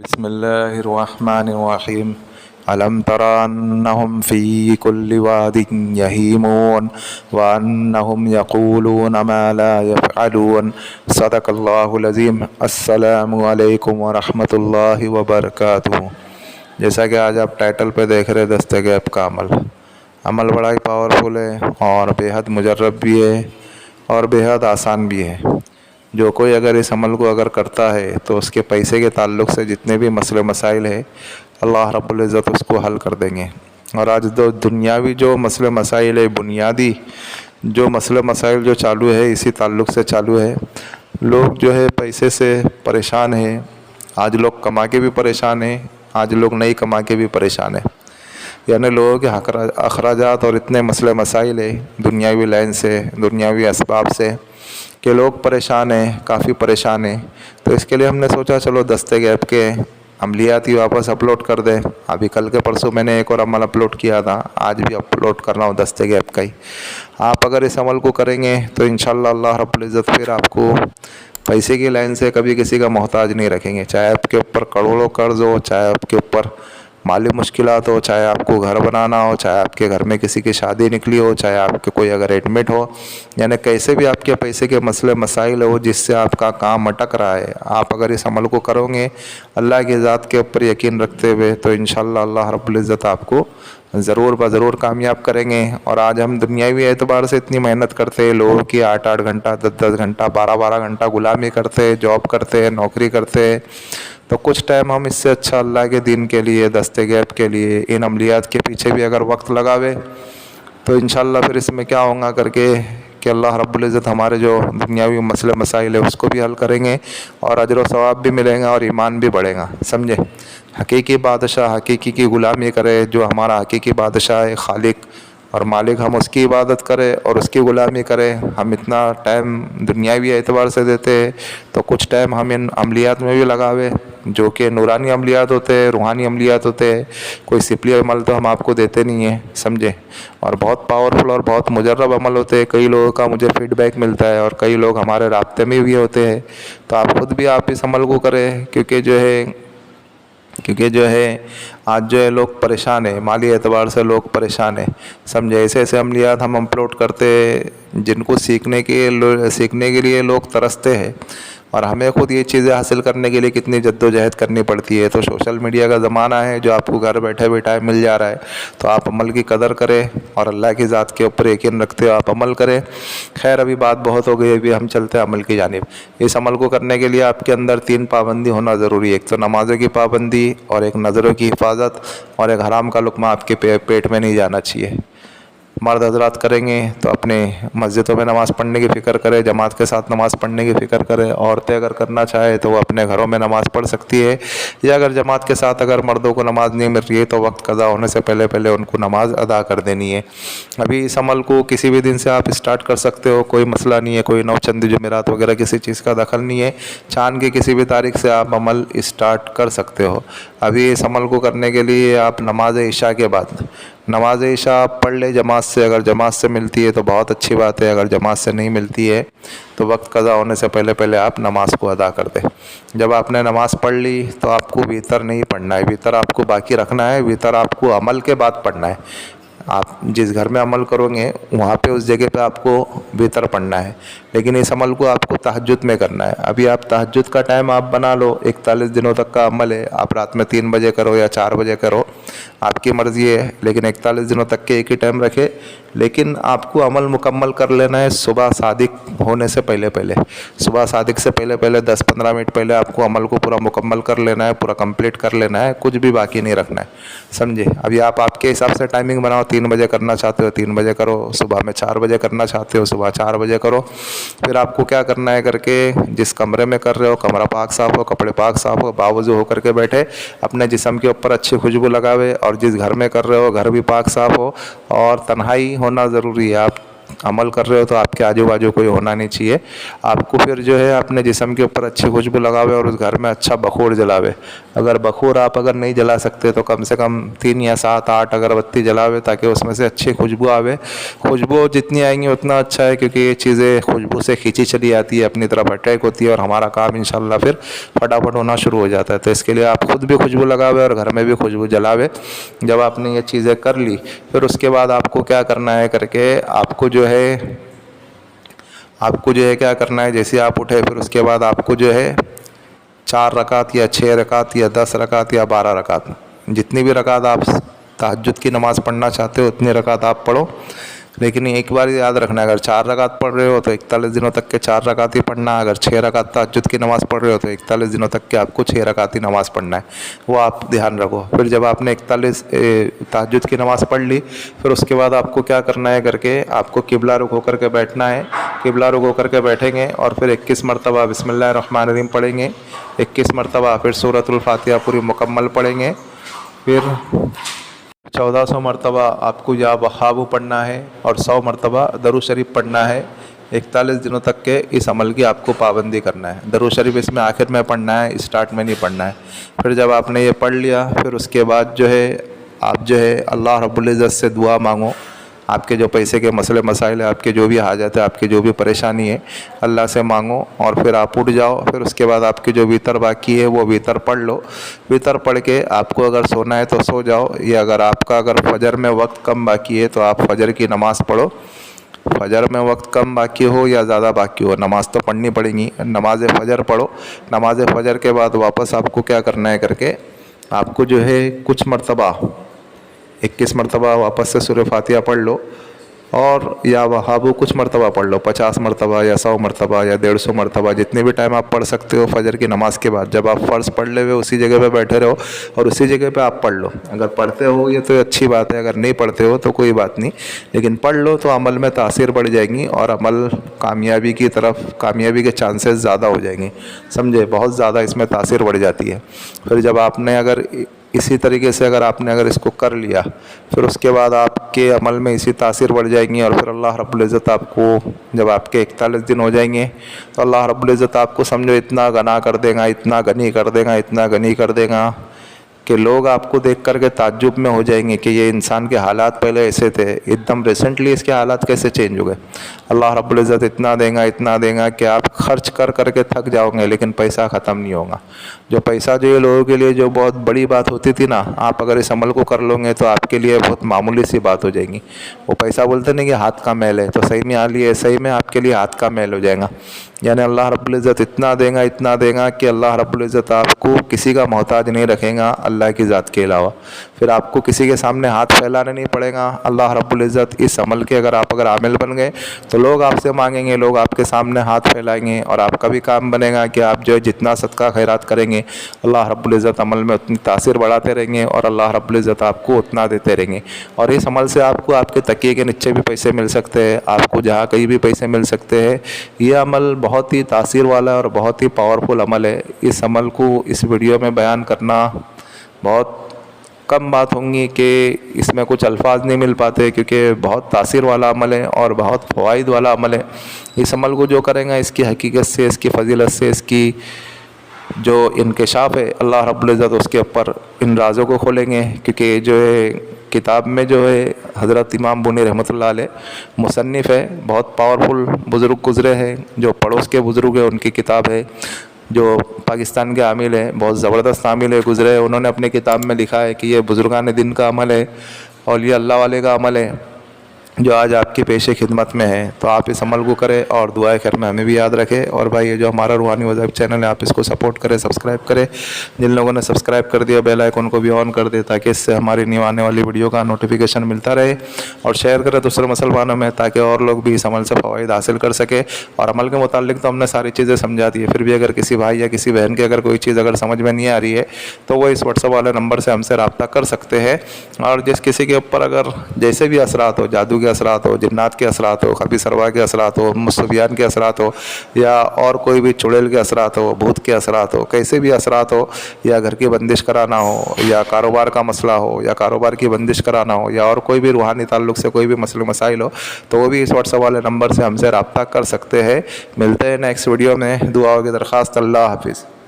بسم الله الرحمن الرحيم ألم تر أنهم في كل واد يهيمون وأنهم يقولون ما لا يفعلون صدق الله العظيم السلام علیکم ورحمۃ اللہ وبرکاتہ۔ جیسا کہ آج آپ ٹائٹل پہ دیکھ رہے دستگیب کا عمل بڑا ہی پاورفل ہے اور بےحد مجرب بھی ہے اور بےحد آسان بھی ہے۔ جو کوئی اگر اس عمل کو کرتا ہے تو اس کے پیسے کے تعلق سے جتنے بھی مسئلے مسائل ہیں اللہ رب العزت اس کو حل کر دیں گے۔ اور آج دنیاوی جو مسئلے مسائل ہے، بنیادی جو مسئلے مسائل جو چالو ہے اسی تعلق سے چالو ہے۔ لوگ جو ہے پیسے سے پریشان ہیں، آج لوگ کما کے بھی پریشان ہیں، آج لوگ نہیں کما کے بھی پریشان ہیں۔ یعنی لوگوں کے اخراجات اور اتنے مسئلے مسائل ہیں دنیاوی لائن سے، دنیاوی اسباب سے، کہ لوگ پریشان ہیں، کافی پریشان ہیں۔ تو اس کے لیے ہم نے سوچا چلو دستگیب کے عملیات ہی واپس اپلوڈ کر دیں۔ ابھی کل کے پرسوں میں نے ایک اور عمل اپلوڈ کیا تھا، آج بھی اپلوڈ کر رہا ہوں دستگیب کا ہی۔ آپ اگر اس عمل کو کریں گے تو انشاءاللہ اللہ رب العزت پھر آپ کو پیسے کی لائن سے کبھی کسی کا محتاج نہیں رکھیں گے، چاہے آپ کے اوپر کروڑوں قرض ہو، چاہے آپ کے اوپر مالی مشکلات ہو، چاہے آپ کو گھر بنانا ہو، چاہے آپ کے گھر میں کسی کی شادی نکلی ہو، چاہے آپ کے کوئی اگر ایڈمٹ ہو، یعنی کیسے بھی آپ کے پیسے کے مسئلے مسائل ہو جس سے آپ کا کام اٹک رہا ہے، آپ اگر اس عمل کو کرو گے اللہ کی ذات کے اوپر یقین رکھتے ہوئے تو انشاءاللہ اللہ رب العزت آپ کو ضرور بضرور کامیاب کریں گے۔ اور آج ہم دنیاوی اعتبار سے اتنی محنت کرتے ہیں، لوگوں کی 8-8 گھنٹہ 10-10 گھنٹہ 12-12 گھنٹہ غلامی کرتے ہیں، جاب کرتے ہیں، نوکری کرتے ہیں، تو کچھ ٹائم ہم اس سے اچھا اللہ کے دین کے لیے، دستگیب کے لیے، ان عملیات کے پیچھے بھی اگر وقت لگاوے تو انشاءاللہ پھر اس میں کیا ہوگا کر کے کہ اللہ رب العزت ہمارے جو دنیاوی مسئلے مسائل ہیں اس کو بھی حل کریں گے اور اجر و ثواب بھی ملیں گا اور ایمان بھی بڑھے گا، سمجھے۔ حقیقی بادشاہ حقیقی کی غلامی کرے، جو ہمارا حقیقی بادشاہ ہے، خالق اور مالک، ہم اس کی عبادت کریں اور اس کی غلامی کریں۔ ہم اتنا ٹائم دنیاوی اعتبار سے دیتے ہیں تو کچھ ٹائم ہم ان عملیات میں بھی لگاوے جو کہ نورانی عملیات ہوتے ہیں، روحانی عملیات ہوتے ہیں۔ کوئی سپلی عمل تو ہم آپ کو دیتے نہیں ہیں، سمجھے، اور بہت پاورفل اور بہت مجرب عمل ہوتے ہیں۔ کئی لوگوں کا مجھے فیڈ بیک ملتا ہے اور کئی لوگ ہمارے رابطے میں بھی ہوتے ہیں، تو آپ خود بھی آپ اس عمل کو کریں کیونکہ جو ہے آج جو ہے لوگ پریشان ہیں، مالی اعتبار سے لوگ پریشان ہیں، سمجھے۔ ایسے ایسے عملیات ہم اپلوڈ کرتے ہیں جن کو سیکھنے کے لیے لوگ ترستے ہیں، اور ہمیں خود یہ چیزیں حاصل کرنے کے لیے کتنی جد و جہد کرنی پڑتی ہے۔ تو سوشل میڈیا کا زمانہ ہے جو آپ کو گھر بیٹھے بیٹھائے مل جا رہا ہے، تو آپ عمل کی قدر کریں اور اللہ کی ذات کے اوپر یقین رکھتے ہو آپ عمل کریں۔ خیر ابھی بات بہت ہو گئی، ابھی ہم چلتے ہیں عمل کی جانب۔ اس عمل کو کرنے کے لیے آپ کے اندر 3 پابندی ہونا ضروری ہے، ایک تو نمازوں کی پابندی اور ایک نظروں کی حفاظت اور ایک حرام کا لقمہ آپ کے پیٹ میں نہیں جانا چاہیے۔ مرد حضرات کریں گے تو اپنے مسجدوں میں نماز پڑھنے کی فکر کرے، جماعت کے ساتھ نماز پڑھنے کی فکر کرے۔ عورتیں اگر کرنا چاہے تو وہ اپنے گھروں میں نماز پڑھ سکتی ہے، یا اگر جماعت کے ساتھ اگر مردوں کو نماز نہیں مل رہی ہے تو وقت قضا ہونے سے پہلے ان کو نماز ادا کر دینی ہے۔ ابھی اس عمل کو کسی بھی دن سے آپ اسٹارٹ کر سکتے ہو، کوئی مسئلہ نہیں ہے، کوئی نوچندی جمعرات وغیرہ کسی چیز کا دخل نہیں ہے، چاند کی کسی بھی تاریخ سے آپ عمل اسٹارٹ کر سکتے ہو۔ ابھی اس عمل کو کرنے کے لیے آپ نماز عشاء کے بعد نماز عشاء آپ پڑھ لیں جماعت سے، اگر جماعت سے ملتی ہے تو بہت اچھی بات ہے، اگر جماعت سے نہیں ملتی ہے تو وقت قضا ہونے سے پہلے آپ نماز کو ادا کر دیں۔ جب آپ نے نماز پڑھ لی تو آپ کو ویتر نہیں پڑھنا ہے، ویتر آپ کو باقی رکھنا ہے، ویتر آپ کو عمل کے بعد پڑھنا ہے۔ آپ جس گھر میں عمل کرو گے وہاں پہ اس جگہ پہ آپ کو ویتر پڑھنا ہے، لیکن اس عمل کو آپ کو تہجد میں کرنا ہے۔ ابھی آپ تہجد کا ٹائم آپ بنا لو، 41 دنوں تک کا عمل ہے، آپ رات میں 3 بجے کرو یا 4 بجے کرو، آپ کی مرضی ہے، لیکن 41 دنوں تک کے ایک ہی ٹائم رکھے۔ لیکن آپ کو عمل مکمل کر لینا ہے صبح صادق ہونے سے پہلے، صبح صادق سے پہلے 10-15 منٹ پہلے آپ کو عمل کو پورا مکمل کر لینا ہے، پورا کمپلیٹ کر لینا ہے، کچھ بھی باقی نہیں رکھنا ہے، سمجھے۔ ابھی آپ کے حساب سے ٹائمنگ بناؤ، 3 بجے کرنا چاہتے ہو 3 بجے کرو، صبح میں 4 بجے کرنا چاہتے ہو صبح 4 بجے کرو۔ پھر آپ کو کیا کرنا ہے کر کے، جس کمرے میں کر رہے ہو کمرہ پاک صاف ہو، کپڑے پاک صاف ہو، باوضو ہو کر کے بیٹھے، اپنے جسم کے اوپر اچھی خوشبو لگاوے، اور جس گھر میں کر رہے ہو گھر بھی پاک صاف ہو، اور تنہائی ہونا ضروری ہے۔ آپ عمل کر رہے ہو تو آپ کے آجو باجو کوئی ہونا نہیں چاہیے. آپ کو پھر جو ہے اپنے جسم کے اوپر اچھی خوشبو لگاوے اور اس گھر میں اچھا بخور جلاوے. اگر بخور آپ اگر نہیں جلا سکتے تو کم سے کم 3 یا 7 8 اگربتی جلاوے تاکہ اس میں سے اچھی خوشبو آوے. خوشبو جتنی آئیں گی اتنا اچھا ہے، کیونکہ یہ چیزیں خوشبو سے کھینچی چلی آتی ہے، اپنی طرف اٹیک ہوتی ہے اور ہمارا کام انشاءاللہ پھر فٹافٹ ہونا شروع ہو جاتا ہے. تو اس کے لیے آپ خود بھی خوشبو لگاوے اور گھر میں بھی خوشبو جلاوے. جب آپ نے یہ چیزیں کر لی پھر اس کے بعد آپ کو کیا کرنا ہے کر کے آپ کو جو ہے کیا کرنا ہے، جیسے آپ اٹھے پھر اس کے بعد آپ کو جو ہے 4 رکعت یا 6 رکعت یا 10 رکعت یا 12 رکعت، جتنی بھی رکعت آپ تہجد کی نماز پڑھنا چاہتے ہو اتنی رکعت آپ پڑھو. لیکن ایک بار یاد رکھنا ہے، اگر 4 رکعت پڑھ رہے ہو تو 41 دنوں تک کے 4 رکعت ہی پڑھنا ہے. اگر 6 رکعت تہجد کی نماز پڑھ رہے ہو تو 41 دنوں تک کے آپ کو 6 رکعت ہی نماز پڑھنا ہے. وہ آپ دھیان رکھو. پھر جب آپ نے 41 تہجد کی نماز پڑھ لی پھر اس کے بعد آپ کو کیا کرنا ہے کر کے آپ کو قبلہ رخ ہو کر کے بیٹھنا ہے. قبلہ رخ ہو کر کے بیٹھیں گے اور پھر 21 مرتبہ بسم اللہ الرحمن الرحیم پڑھیں گے. 21 مرتبہ پھر سورۃ الفاتحہ پوری مکمل پڑھیں گے. پھر 1400 مرتبہ آپ کو یا وہاب پڑھنا ہے اور 100 مرتبہ درود شریف پڑھنا ہے. 41 دنوں تک کے اس عمل کی آپ کو پابندی کرنا ہے. درود شریف اس میں آخر میں پڑھنا ہے، اسٹارٹ میں نہیں پڑھنا ہے. پھر جب آپ نے یہ پڑھ لیا پھر اس کے بعد جو ہے آپ جو ہے اللہ رب العزت سے دعا مانگو. آپ کے جو پیسے کے مسئلے مسائل ہیں، آپ کے جو بھی حاجت ہے، آپ کی جو بھی پریشانی ہے اللہ سے مانگو. اور پھر آپ اٹھ جاؤ. پھر اس کے بعد آپ کی جو ویتر باقی ہے وہ ویتر پڑھ لو. ویتر پڑھ کے آپ کو اگر سونا ہے تو سو جاؤ، یا اگر فجر میں وقت کم باقی ہے تو آپ فجر کی نماز پڑھو. فجر میں وقت کم باقی ہو یا زیادہ باقی ہو نماز تو پڑھنی پڑے گی. نماز فجر پڑھو. نماز فجر کے بعد واپس آپ کو کیا کرنا ہے کر کے آپ کو جو ہے کچھ مرتبہ 21 مرتبہ واپس سے سورہ فاتحہ پڑھ لو اور یا وہاب کچھ مرتبہ پڑھ لو، 50 مرتبہ یا 100 مرتبہ یا 150 مرتبہ، جتنے بھی ٹائم آپ پڑھ سکتے ہو فجر کی نماز کے بعد. جب آپ فرض پڑھ لے ہوئے اسی جگہ پہ بیٹھے رہو اور اسی جگہ پہ آپ پڑھ لو. اگر پڑھتے ہو یہ تو اچھی بات ہے، اگر نہیں پڑھتے ہو تو کوئی بات نہیں، لیکن پڑھ لو تو عمل میں تاثیر بڑھ جائیں گی اور عمل کامیابی کے چانسز زیادہ ہو جائیں گے. سمجھے؟ بہت زیادہ اس میں تاثیر بڑھ جاتی ہے. پھر جب آپ نے اسی طریقے سے اگر اس کو کر لیا پھر اس کے بعد آپ کے عمل میں اسی تاثیر بڑھ جائیں گی. اور پھر اللہ رب العزت آپ کو جب آپ کے 41 دن ہو جائیں گے تو اللہ رب العزت آپ کو سمجھو اتنا غنی کر دے گا، اتنا غنی کر دے گا کہ لوگ آپ کو دیکھ کر کے تعجب میں ہو جائیں گے کہ یہ انسان کے حالات پہلے ایسے تھے، ایک دم ریسنٹلی اس کے حالات کیسے چینج ہو گئے. اللہ رب العزت اتنا دے گا کہ آپ خرچ کر کے تھک جاؤ گے لیکن پیسہ ختم نہیں ہوگا. جو پیسہ جو یہ لوگوں کے لیے جو بہت بڑی بات ہوتی تھی نا، آپ اگر اس عمل کو کر لو گے تو آپ کے لیے بہت معمولی سی بات ہو جائے گی. وہ پیسہ بولتے نہیں کہ ہاتھ کا میل ہے، تو صحیح میں آپ کے لیے ہاتھ کا میل ہو جائے گا. یعنی اللہ رب العزت اتنا دے گا کہ اللہ رب العزت آپ کو کسی کا محتاج نہیں رکھے گا اللہ کی ذات کے علاوہ. پھر آپ کو کسی کے سامنے ہاتھ پھیلانا نہیں پڑے گا. اللہ رب العزت اس عمل کے اگر عامل بن گئے تو لوگ آپ سے مانگیں گے، لوگ آپ کے سامنے ہاتھ پھیلائیں گے اور آپ کا بھی کام بنے گا کہ آپ جو ہے جتنا صدقہ خیرات کریں گے اللہ رب العزت عمل میں اتنی تاثیر بڑھاتے رہیں گے اور اللہ رب العزت آپ کو اتنا دیتے رہیں گے. اور اس عمل سے آپ کو آپ کے تکیے کے نیچے بھی پیسے مل سکتے ہیں، آپ کو جہاں کہیں بھی پیسے مل سکتے ہیں. یہ عمل بہت ہی تاثیر والا اور بہت ہی پاورفل عمل ہے. اس عمل کو اس ویڈیو میں بیان کرنا بہت کم بات ہوں گی کہ اس میں کچھ الفاظ نہیں مل پاتے، کیونکہ بہت تاثیر والا عمل ہے اور بہت فوائد والا عمل ہے. اس عمل کو جو کریں گا اس کی حقیقت سے، اس کی فضیلت سے، اس کی جو انکشاف ہے اللہ رب العزت اس کے اوپر ان رازوں کو کھولیں گے. کیونکہ جو ہے کتاب میں جو ہے حضرت امام بونی رحمۃ اللہ علیہ مصنف ہے، بہت پاورفل بزرگ گزرے ہیں، جو پڑوس کے بزرگ ہیں ان کی کتاب ہے. جو پاکستان کے عامل ہیں، بہت زبردست عامل ہے، گزرے. انہوں نے اپنی کتاب میں لکھا ہے کہ یہ بزرگان دین کا عمل ہے، اولیاء اللہ والے کا عمل ہے جو آج آپ کی پیش خدمت میں ہے. تو آپ اس عمل کو کریں اور دعائے خیر میں ہمیں بھی یاد رکھیں. اور بھائی یہ جو ہمارا روحانی وظائف چینل ہے آپ اس کو سپورٹ کریں، سبسکرائب کریں. جن لوگوں نے سبسکرائب کر دیا بیل آئیکن کو بھی آن کر دے تاکہ اس سے ہماری نیو آنے والی ویڈیو کا نوٹیفیکیشن ملتا رہے. اور شیئر کریں دوسرے مسلمانوں میں تاکہ اور لوگ بھی اس عمل سے فوائد حاصل کر سکے. اور عمل کے متعلق تو ہم نے ساری چیزیں سمجھا دی ہے، پھر بھی اگر کسی بھائی یا کسی بہن کے اگر کوئی چیز اگر سمجھ میں نہیں آ رہی ہے تو وہ اس واٹس ایپ والے نمبر سے ہم سے رابطہ کر سکتے ہیں. اور جس کسی کے اوپر اگر جیسے بھی اثرات ہو، جادو کے اثرات ہو، جنات کے اثرات ہو، خبیث ارواح کے اثرات ہو، مصطفیان کے اثرات ہو، یا اور کوئی بھی چڑیل کے اثرات ہو، بھوت کے اثرات ہو، کیسے بھی اثرات ہو، یا گھر کی بندش کرانا ہو، یا کاروبار کا مسئلہ ہو، یا کاروبار کی بندش کرانا ہو، یا اور کوئی بھی روحانی تعلق سے کوئی بھی مسئلے مسائل ہو، تو وہ بھی اس واٹس ایپ والے نمبر سے ہم سے رابطہ کر سکتے ہیں۔ ملتے ہیں نیکسٹ ویڈیو میں، دعاؤں کی درخواست۔ اللہ حافظ۔